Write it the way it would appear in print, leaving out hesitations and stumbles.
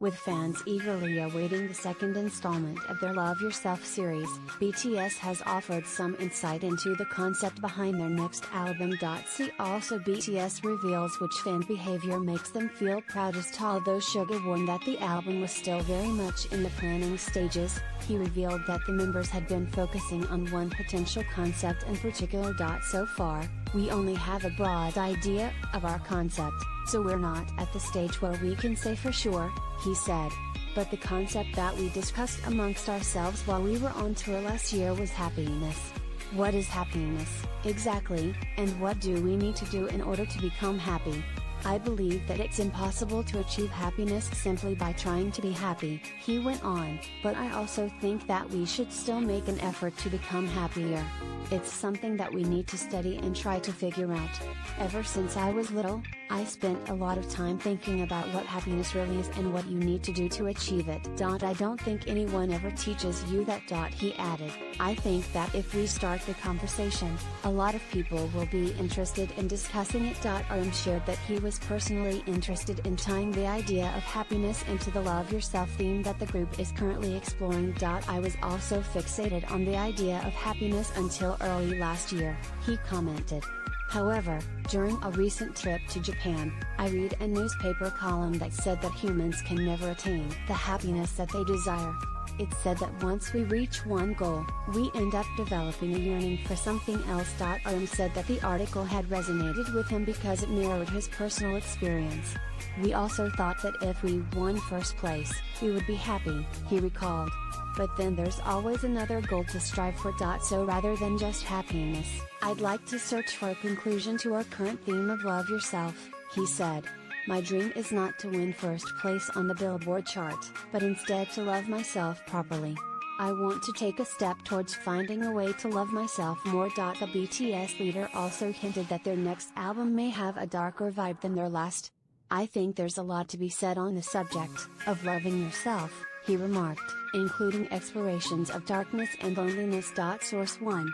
With fans eagerly awaiting the second installment of their Love Yourself series, BTS has offered some insight into the concept behind their next album. See also BTS reveals which fan behavior makes them feel proudest. Although Suga warned that the album was still very much in the planning stages, he revealed that the members had been focusing on one potential concept in particular. So far, we only have a broad idea of our concept, so we're not at the stage where we can say for sure, he said. But the concept that we discussed amongst ourselves while we were on tour last year was happiness. What is happiness, exactly, and what do we need to do in order to become happy? I believe that it's impossible to achieve happiness simply by trying to be happy, he went on, but I also think that we should still make an effort to become happier. It's something that we need to study and try to figure out. Ever since I was little, I spent a lot of time thinking about what happiness really is and what you need to do to achieve it. I don't think anyone ever teaches you that. He added, I think that if we start the conversation, a lot of people will be interested in discussing it. RM shared that he was personally interested in tying the idea of happiness into the Love Yourself theme that the group is currently exploring. I was also fixated on the idea of happiness until early last year, he commented. However, during a recent trip to Japan, I read a newspaper column that said that humans can never attain the happiness that they desire. It said that once we reach one goal, we end up developing a yearning for something else. RM said that the article had resonated with him because it mirrored his personal experience. We also thought that if we won first place, we would be happy, he recalled. But then there's always another goal to strive for. So rather than just happiness, I'd like to search for a conclusion to our current theme of Love Yourself, he said. My dream is not to win first place on the Billboard chart, but instead to love myself properly. I want to take a step towards finding a way to love myself more. The BTS leader also hinted that their next album may have a darker vibe than their last. I think there's a lot to be said on the subject of loving yourself, he remarked, including explorations of darkness and loneliness. Source 1